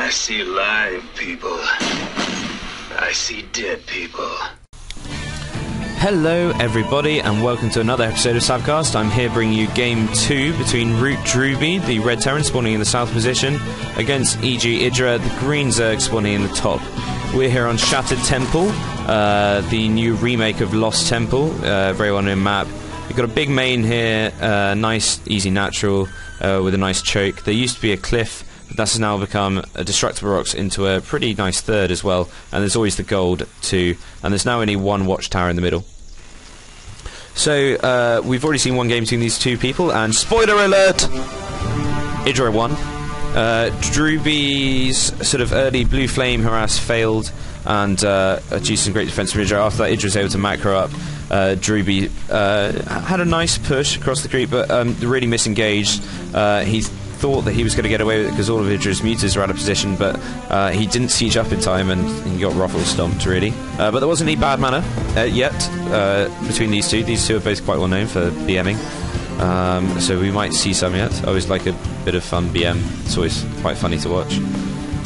I see live people. I see dead people. Hello everybody and welcome to another episode of Savcast. I'm here bringing you Game 2 between ROOTDrewbie, the red Terran spawning in the south position, against EGIdra, the green Zerg spawning in the top. We're here on Shattered Temple, the new remake of Lost Temple, very well known map. We've got a big main here, nice, easy, natural, with a nice choke. There used to be a cliff, but that's now become a destructible rocks into a pretty nice third as well, and there's always the gold too, and there's now only one watchtower in the middle. So we've already seen one game between these two people, and spoiler alert, EGIdra won. Drewbie's sort of early blue flame harass failed, and due to some great defense from EGIdra. After that, EGIdra was able to macro up. Drewbie had a nice push across the creep, but really misengaged. He thought that he was going to get away with it because all of EGIdra's mutas are out of position, but he didn't siege up in time and he got ruffle stomped, really. But there wasn't any bad mana yet between these two. These two are both quite well known for BMing, so we might see some yet. I always like a bit of fun BM, it's always quite funny to watch.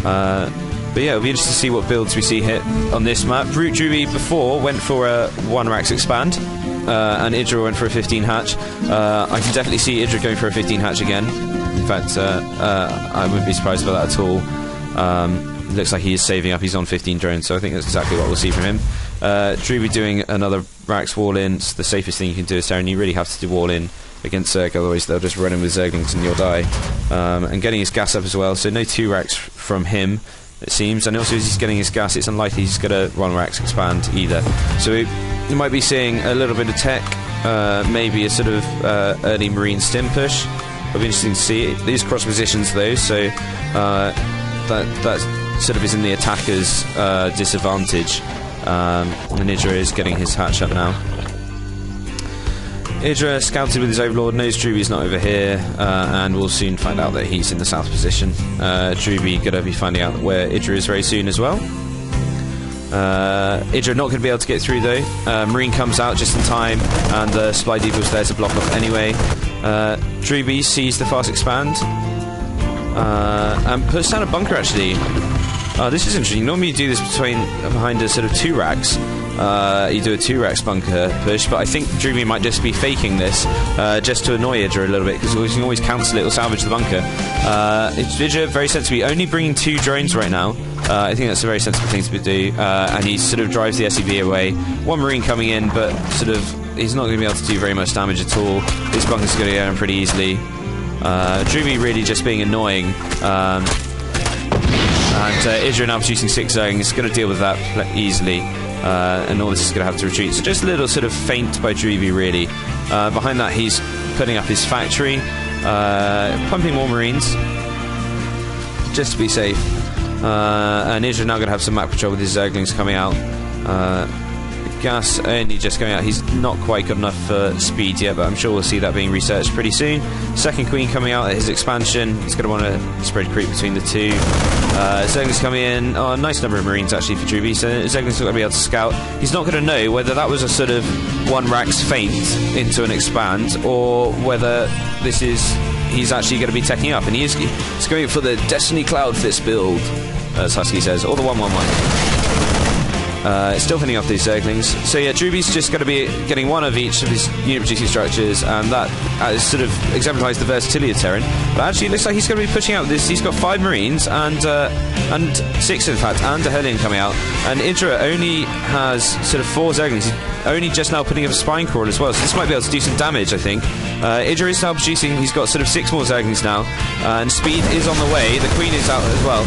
But yeah, it'll be interesting to see what builds we see hit on this map. ROOTDrewbie before went for a 1 Rax expand, and EGIdra went for a 15 hatch. I can definitely see EGIdra going for a 15 hatch again. In fact, I wouldn't be surprised about that at all. It looks like he is saving up. He's on 15 drones, so I think that's exactly what we'll see from him. Drewbie doing another Rax wall in. It's the safest thing you can do as Terran. You really have to do wall in against Zerg, otherwise they'll just run in with Zerglings and you'll die. And getting his gas up as well, so no 2 Rax from him, it seems, and also as he's getting his gas, it's unlikely he's going to 1 Rax expand either. So you might be seeing a little bit of tech, maybe a sort of early marine stim push. It'll be interesting to see. These cross positions though, so that sort of is in the attacker's disadvantage. And EGIdra is getting his hatch up now. EGIdra scouted with his overlord, knows Drewbie's not over here, and we'll soon find out that he's in the south position. Drewbie going to be finding out where EGIdra is very soon as well. EGIdra not going to be able to get through though. Marine comes out just in time, and the Supply Depot's there to block off anyway. Drewbie sees the fast expand, and puts down a bunker actually. This is interesting. Normally you do this behind a sort of 2 racks. You do a 2 racks bunker push, but I think Drewbie might just be faking this just to annoy EGIdra a little bit, because you can always cancel it or salvage the bunker. EGIdra very sensibly only bringing 2 drones right now. I think that's a very sensible thing to do, and he sort of drives the SCV away. 1 Marine coming in, but sort of he's not going to be able to do very much damage at all. This bunker's going to go down pretty easily. Drewbie really just being annoying. And EGIdra now producing 6 Zerglings, is going to deal with that easily, and all this is going to have to retreat. So just a little sort of feint by Drewbie really. Behind that he's putting up his factory, pumping more Marines, just to be safe. And EGIdra now going to have some map control with his Zerglings coming out. Gas only just going out. He's not quite good enough for speed yet, but I'm sure we'll see that being researched pretty soon. Second Queen coming out at his expansion. He's going to want to spread creep between the two. Zerglings coming in. Oh, a nice number of Marines actually for Drewbie, so Zerglings not going to be able to scout. He's not going to know whether that was a sort of 1 Rax feint into an expand, or whether this is he's actually going to be teching up, and he's going for the Destiny Cloud Fist build, as Husky says, or the 1-1-1. Still hitting off these Zerglings. So yeah, Drewbie's just going to be getting 1 of each of his unit-producing structures, and that sort of exemplifies the versatility of Terran. But actually, it looks like he's going to be pushing out this. He's got 5 Marines and 6 in fact, and a Hellion coming out. And EGIdra only has sort of 4 Zerglings. He's only just now putting up a Spine Crawl as well, so this might be able to do some damage, I think. EGIdra is now producing. He's got sort of 6 more Zerglings now, and speed is on the way. The Queen is out as well.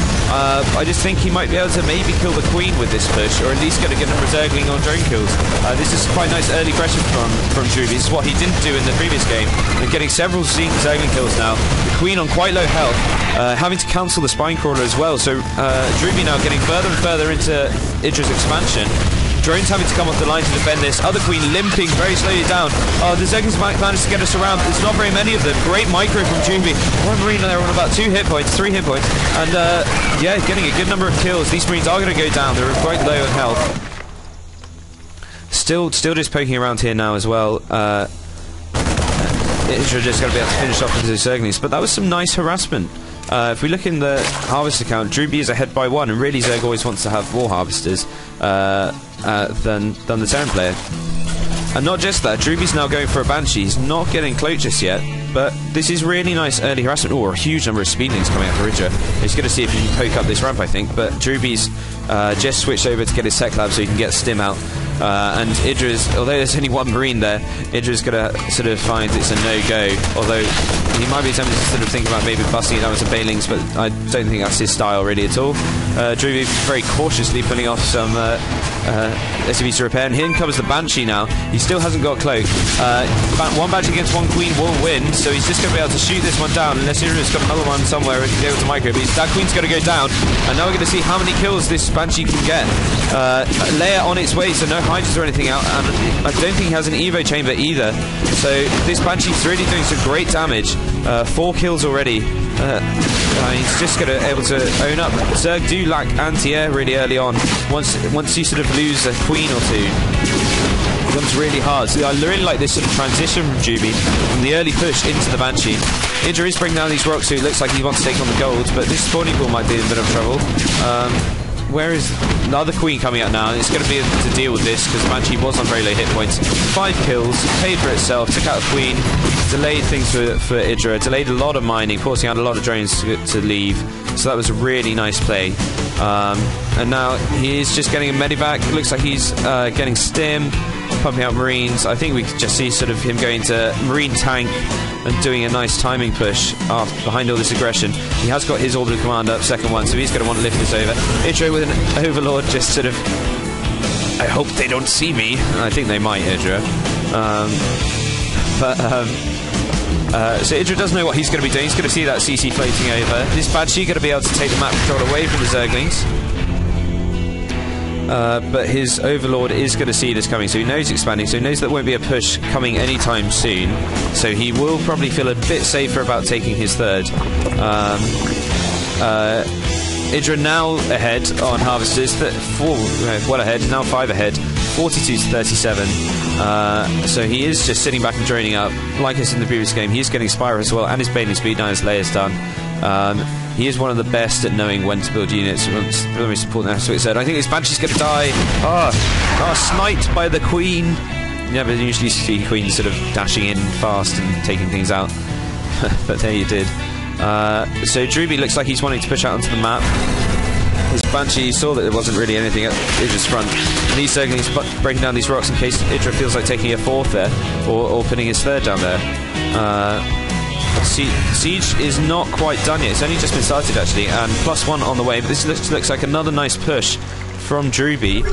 I just think he might be able to maybe kill the Queen with this push, or at least going to get him a Zergling on drone kills. This is quite nice early pressure from Drewbie. This is what he didn't do in the previous game. They're getting several Zergling kills now. The Queen on quite low health, having to cancel the Spine Crawler as well. So Drewbie now getting further and further into EGIdra's expansion. Drones having to come off the line to defend this. Other Queen limping very slowly down. The Zerglings managed to get us around. There's not very many of them. Great micro from Drewbie. 1 Marine there on about 2 hit points, 3 hit points. And yeah, getting a good number of kills. These Marines are going to go down. They're quite low in health. Still just poking around here now as well. EGIdra just going to be able to finish off with his Zerglings. But that was some nice harassment if we look in the harvester count, Drewbie is ahead by 1, and really Zerg always wants to have more harvesters than the Terran player. And not just that, Drewbie's now going for a Banshee. He's not getting cloaked just yet, but this is really nice early harassment. Oh, a huge number of speedlings coming out for EGIdra. He's going to see if he can poke up this ramp, I think, but Drewbie's just switched over to get his tech lab so he can get Stim out. And EGIdra's, although there's only 1 Marine there, EGIdra's going to sort of find it's a no-go, although he might be tempted to sort of think about maybe busting it down with some Banelings, but I don't think that's his style really at all. Drewbie very cautiously pulling off some SCVs to repair, and here comes the Banshee now. He still hasn't got Cloak. 1 Banshee against 1 Queen will win, so he's just going to be able to shoot this one down, unless EGIdra's got another one somewhere and be able to micro, but that Queen's going to go down, and now we're going to see how many kills this Banshee can get. Leia on its way, so no Hydras or anything out, and I don't think he has an Evo chamber either, so this Banshee's really doing some great damage. 4 kills already. He's just going to able to own up. Zerg do lack anti-air really early on. Once you sort of lose a Queen or two, it becomes really hard. So I really like this sort of transition from Drewbie, from the early push into the Banshee. EGIdra is bringing down these rocks, so it looks like he wants to take on the gold, but this spawning pool might be in a bit of trouble. Where is another Queen coming out now? It's going to be able to deal with this because Banshee was on very low hit points. 5 kills, paid for itself, took out a Queen, delayed things for EGIdra, delayed a lot of mining, forcing out a lot of drones to leave. So that was a really nice play. And now he is just getting a medivac. It looks like he's getting Stim, pumping out Marines. I think we could just see sort of him going to Marine tank and doing a nice timing push behind all this aggression. He has got his orbital command up, second one, so he's going to want to lift this over. EGIdra with an Overlord just sort of... I hope they don't see me. I think they might, EGIdra. So EGIdra does know what he's going to be doing. He's going to see that CC floating over. This Banshee going to be able to take the map control away from the Zerglings. But his Overlord is going to see this coming, so he knows expanding, so he knows there won't be a push coming anytime soon, so he will probably feel a bit safer about taking his third. EGIdra now ahead on harvesters, 4 well ahead, now 5 ahead, 42 to 37. So he is just sitting back and droning up. Like I said in the previous game, he is getting Spire as well, and his Baneling speed now his Leia's done. He is one of the best at knowing when to build units. One of the most important aspects. I think this Banshee's going to die. Sniped by the Queen. You never usually see Queens sort of dashing in fast and taking things out. But there you did. So Drewbie looks like he's wanting to push out onto the map. His Banshee saw that there wasn't really anything at EGIdra's front. And he's Zerglings breaking down these rocks in case EGIdra feels like taking a 4th there, or putting his 3rd down there. Siege is not quite done yet. It's only just been started actually, and +1 on the way, but this looks like another nice push from Drewbie.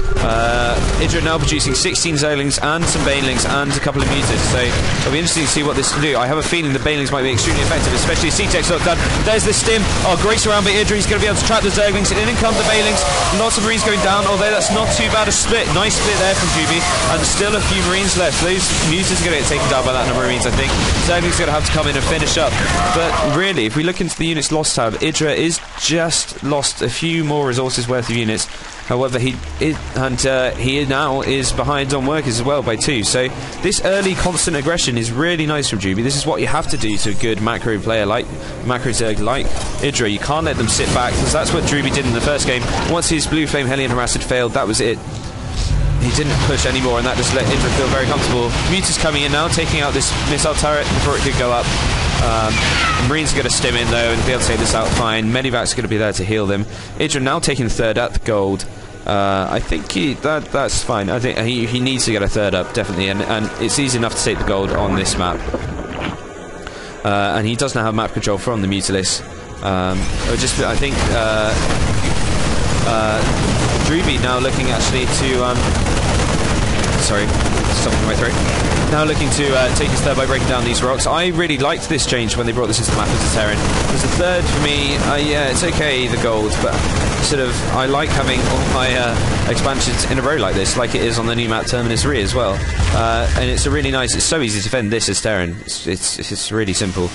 EGIdra now producing 16 Zerglings and some Banelings and a couple of Mutas, so it'll be interesting to see what this can do. I have a feeling the Banelings might be extremely effective, especially if C-Tech's not done. There's the Stim. Great around by EGIdra. He's going to be able to trap the Zerglings, and in come the Banelings. Lots of Marines going down, although that's not too bad a split. Nice split there from Drewbie, and still a few Marines left. Those Mutas are going to get taken down by that number of Marines, I think. Zerglings are going to have to come in and finish up. But really, if we look into the units lost tab, EGIdra is just lost a few more resources worth of units. However, he now is behind on workers as well by 2. So this early constant aggression is really nice from Drewbie. This is what you have to do to a good macro player like Zerg like EGIdra. You can't let them sit back, because that's what Drewbie did in the first game. Once his Blue Flame Hellion Harass had failed, that was it. He didn't push anymore, and that just let EGIdra feel very comfortable. Muta's coming in now, taking out this missile turret before it could go up. Marine's going to stim in though and be able to take this out fine. Medivac's going to be there to heal them. EGIdra now taking 3rd at the gold. I think that's fine. I think he needs to get a 3rd up, definitely, and it's easy enough to take the gold on this map. And he does now have map control from the Mutalis. I think Drewbie now looking actually to sorry, something in my throat. Now looking to take his 3rd by breaking down these rocks. I really liked this change when they brought this into the map as a Terran. Because the 3rd for me, yeah, it's okay, the gold, but sort of I like having all my expansions in a row like this, like it is on the new map Terminus Re as well. And it's a really nice. It's so easy to defend this as Terran. It's really simple.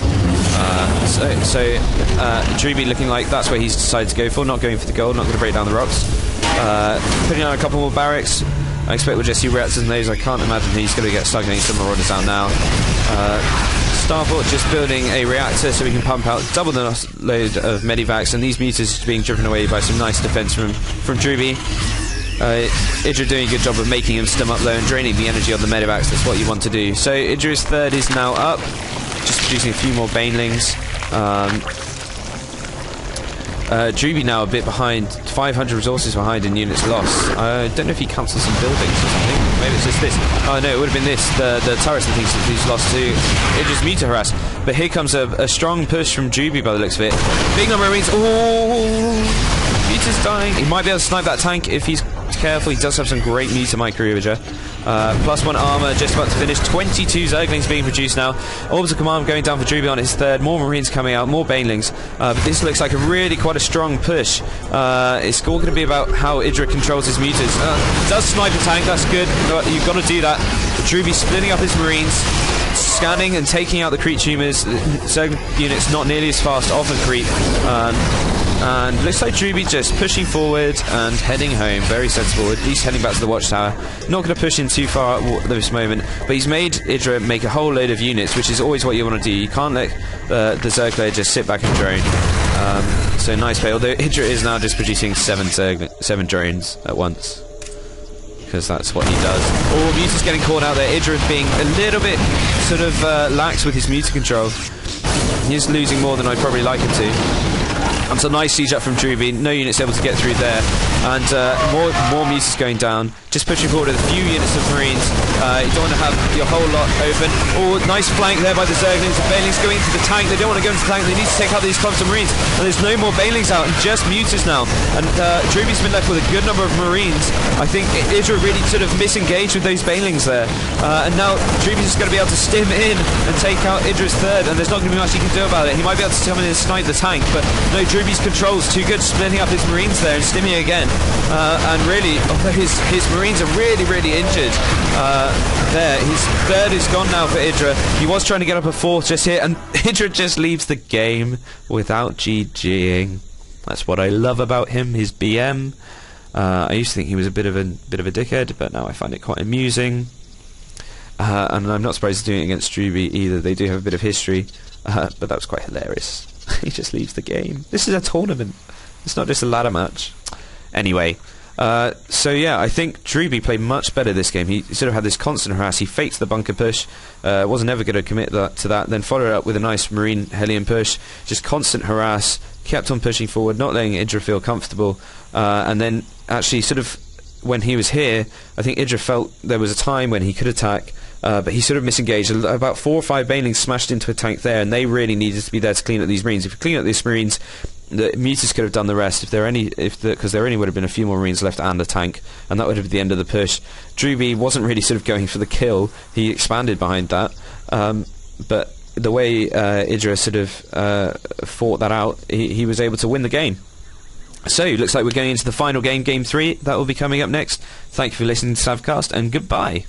Drewbie looking like that's where he's decided to go for, not going for the gold, not going to break down the rocks. Putting on a couple more barracks. I expect we'll just see reactors in those. I can't imagine he's going to get stuck getting some Marauders out now. Starport just building a reactor so we can pump out double the load of medivacs, and these meters being driven away by some nice defense from Drewbie. EGIdra doing a good job of making him stim up low and draining the energy on the medivacs. That's what you want to do. So EGIdra's third is now up, just producing a few more banelings. Drewbie now a bit behind, 500 resources behind in units lost. I don't know if he cancels some buildings or something. Maybe it's just this. Oh no, it would have been this. The turrets and things that he's lost to EGIdra's meter harass. But here comes a strong push from Drewbie by the looks of it. Big number of Marines. Oh, meter's dying. He might be able to snipe that tank if he's careful. He does have some great meter micro EGIdra. +1 armor, just about to finish. 22 Zerglings being produced now. Orbs of command going down for Drewbie on his third. More Marines coming out, more Banelings. But this looks like quite a strong push. It's all going to be about how EGIdra controls his meters. Does snipe a tank, that's good. You've got to do that. Drewbie splitting up his Marines, scanning and taking out the creep tumors. Zerg units not nearly as fast off of creep. And looks like Drewbie just pushing forward and heading home. Very sensible, at least heading back to the watchtower. Not going to push in too far at this moment, but he's made EGIdra make a whole load of units, which is always what you want to do. You can't let the Zerg player just sit back and drone. So nice play, although EGIdra is now just producing 7 drones at once, because that's what he does. Oh, Muta's getting caught out there. EGIdra is being a little bit sort of lax with his meter control. He's losing more than I'd probably like him to. And so nice siege up from Drewbie, no units able to get through there, and more meters going down, just pushing forward with a few units of Marines. You don't want to have your whole lot open. Oh, nice flank there by the Zerglings. The Banelings going into the tank. They don't want to go into the tank, they need to take out these clumps of Marines, and there's no more Banelings out, and just Mutas now. And Drewbie's been left with a good number of Marines. I think EGIdra really sort of misengaged with those Banelings there. And now Drewbie's just going to be able to stim in and take out EGIdra's third, and there's not going to be much he can do about it. He might be able to come in and snipe the tank, but no, Drewbie's control's too good, splitting up his Marines there and stimming again. And really, although his Marines are really injured there, his third is gone now for EGIdra. He was trying to get up a fourth just here, and EGIdra just leaves the game without GGing. That's what I love about him, his BM. I used to think he was a bit of a dickhead, but now I find it quite amusing. And I'm not surprised he's doing it against Drewbie either. They do have a bit of history, but that was quite hilarious. He just leaves the game. This is a tournament. It's not just a ladder match. Anyway, so yeah, I think Drewbie played much better this game. He sort of had this constant harass. He faked the bunker push, wasn't ever going to commit to that, then followed it up with a nice Marine Hellion push, just constant harass, kept on pushing forward, not letting EGIdra feel comfortable, and then actually sort of, when he was here, I think EGIdra felt there was a time when he could attack, but he sort of misengaged. About 4 or 5 Banelings smashed into a tank there, and they really needed to be there to clean up these Marines. If you clean up these Marines, the Mutas could have done the rest, because there only would have been a few more Marines left and a tank, and that would have been the end of the push. Drewbie wasn't really sort of going for the kill. He expanded behind that, but the way EGIdra sort of fought that out, he was able to win the game. So, looks like we're going into the final game, Game 3. That will be coming up next. Thank you for listening to Savcast, and goodbye.